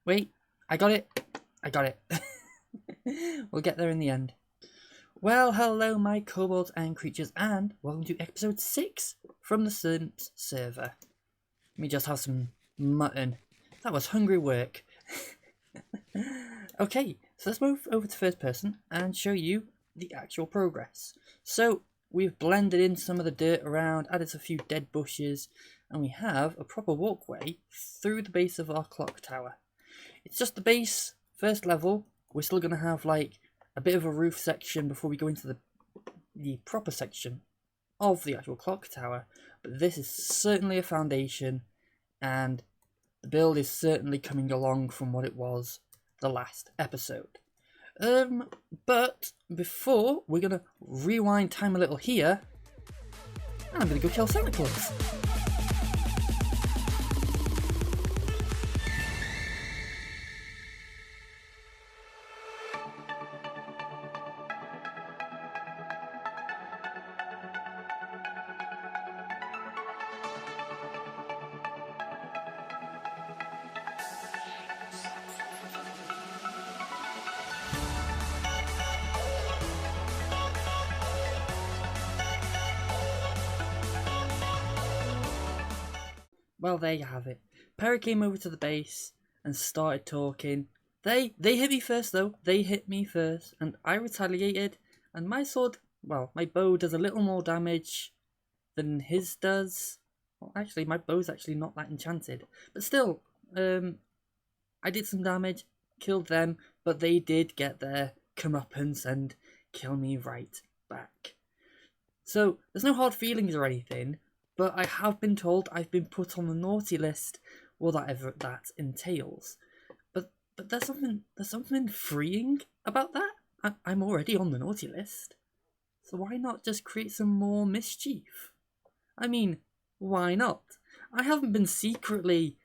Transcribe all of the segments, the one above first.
Wait, I got it. We'll get there in the end. Well, hello my kobolds and creatures, and welcome to episode 6 from the Simps server. Let me just have some mutton. That was hungry work. Okay, so let's move over to first person and show you the actual progress. So, we've blended in some of the dirt around, added a few dead bushes, and we have a proper walkway through the base of our clock tower. It's just the base, first level. We're still going to have like a bit of a roof section before we go into the proper section of the actual clock tower. But this is certainly a foundation, and the build is certainly coming along from what it was the last episode. But before, we're going to rewind time a little here, and I'm going to go kill Santa Claus. Well, there you have it. Perry came over to the base and started talking. They hit me first though. They hit me first, and I retaliated. And my sword, well, my bow does a little more damage than his does. Well, actually, my bow's actually not that enchanted. But still, I did some damage, killed them, but they did get their comeuppance and kill me right back. So, there's no hard feelings or anything. But I have been told I've been put on the naughty list, whatever that entails. But there's something freeing about that. I'm already on the naughty list, so why not just create some more mischief? I mean, why not? I haven't been secretly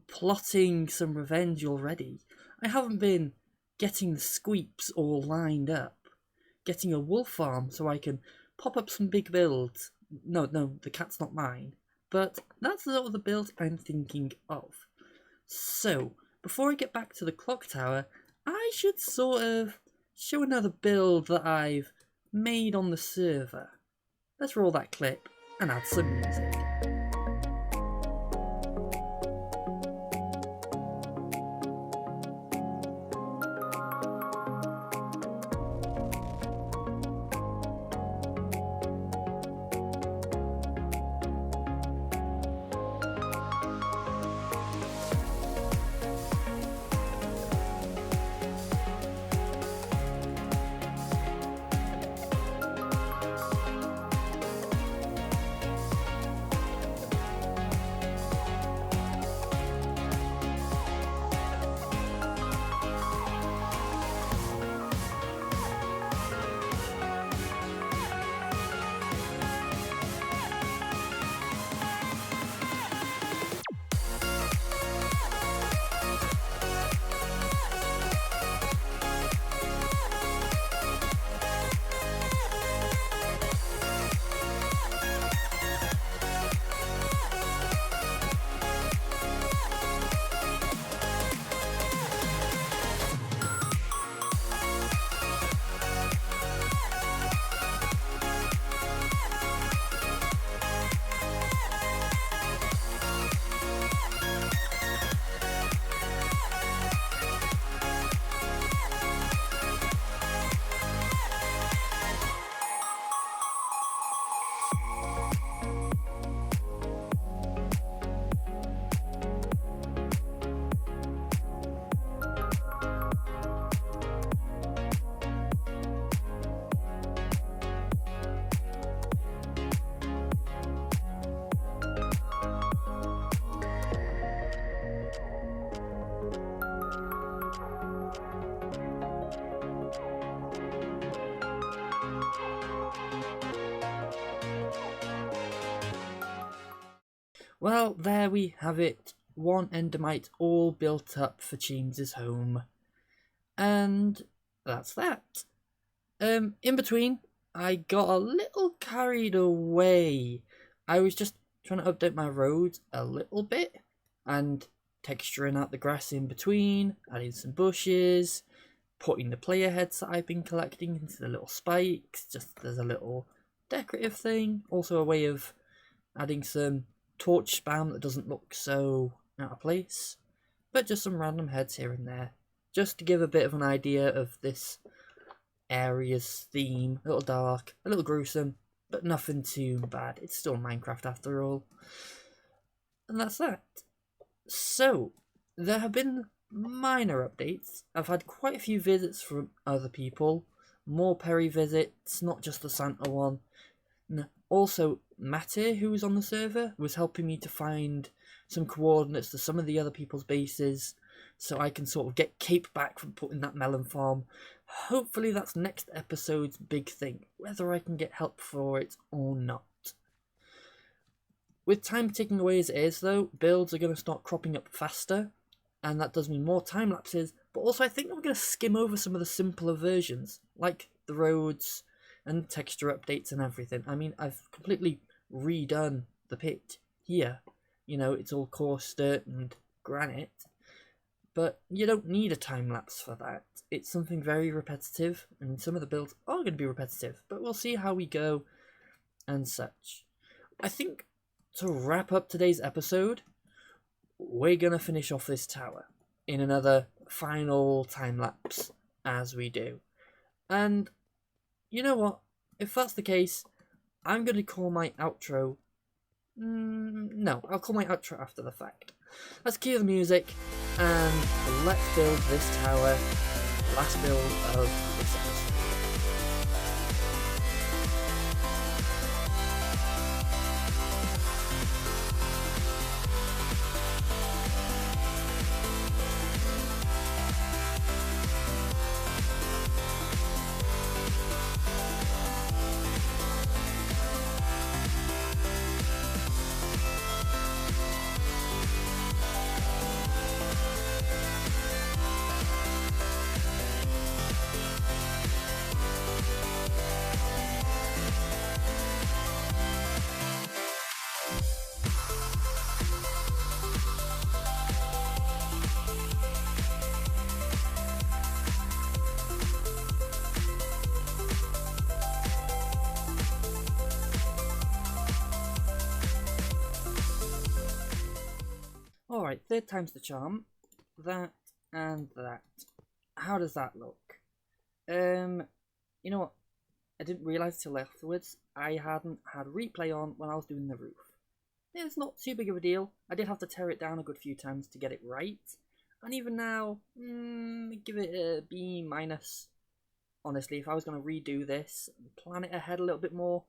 plotting some revenge already. I haven't been getting the squeeps all lined up, getting a wolf farm so I can pop up some big builds. No, the cat's not mine. But that's the sort of the build I'm thinking of. So, before I get back to the clock tower, I should sort of show another build that I've made on the server. Let's roll that clip and add some music. Well, there we have it. One endermite all built up for James's home. And that's that. In between, I got a little carried away. I was just trying to update my roads a little bit and texturing out the grass in between, adding some bushes, putting the player heads that I've been collecting into the little spikes, just as a little decorative thing. Also a way of adding some torch spam that doesn't look so out of place, but just some random heads here and there, just to give a bit of an idea of this area's theme. A little dark, a little gruesome, but nothing too bad. It's still Minecraft after all. And that's that. So, there have been minor updates. I've had quite a few visits from other people. More Perry visits, not just the Santa one. Also, Matty, who was on the server, was helping me to find some coordinates to some of the other people's bases, so I can sort of get Cape back from putting that melon farm. Hopefully that's next episode's big thing, whether I can get help for it or not. With time ticking away as it is though, builds are going to start cropping up faster, and that does mean more time lapses, but also I think I'm going to skim over some of the simpler versions, like the roads and texture updates and everything. I mean, I've completely redone the pit here. You know, it's all coarse dirt and granite, but you don't need a time lapse for that. It's something very repetitive, and some of the builds are going to be repetitive, but we'll see how we go and such. I think to wrap up today's episode, we're going to finish off this tower in another final time lapse as we do. And you know what? If that's the case, I'm going to call my outro. No, I'll call my outro after the fact. Let's cue the music and let's build this tower. Last build of this episode. Alright, third time's the charm. That and that. How does that look? You know what? I didn't realise till afterwards I hadn't had replay on when I was doing the roof. It's not too big of a deal. I did have to tear it down a good few times to get it right. And even now, give it a B minus. Honestly, if I was going to redo this and plan it ahead a little bit more,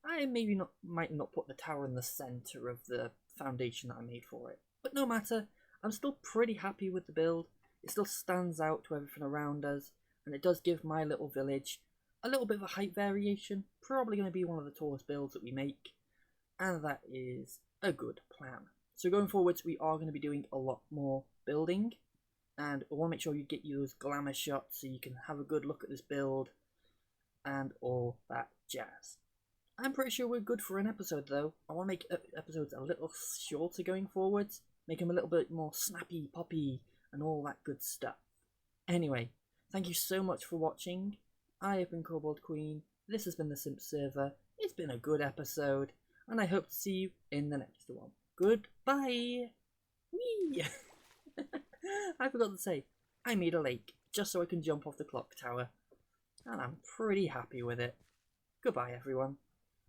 I might not put the tower in the centre of the foundation that I made for it. But no matter, I'm still pretty happy with the build. It still stands out to everything around us, and it does give my little village a little bit of a height variation. Probably going to be one of the tallest builds that we make, and that is a good plan. So going forwards, we are going to be doing a lot more building, and I want to make sure you get you those glamour shots so you can have a good look at this build and all that jazz. I'm pretty sure we're good for an episode though. I want to make episodes a little shorter going forwards, make them a little bit more snappy, poppy, and all that good stuff. Anyway, thank you so much for watching. I have been Kobold Queen. This has been the Simps server. It's been a good episode, and I hope to see you in the next one. Goodbye! Whee! I forgot to say, I made a lake just so I can jump off the clock tower, and I'm pretty happy with it. Goodbye, everyone.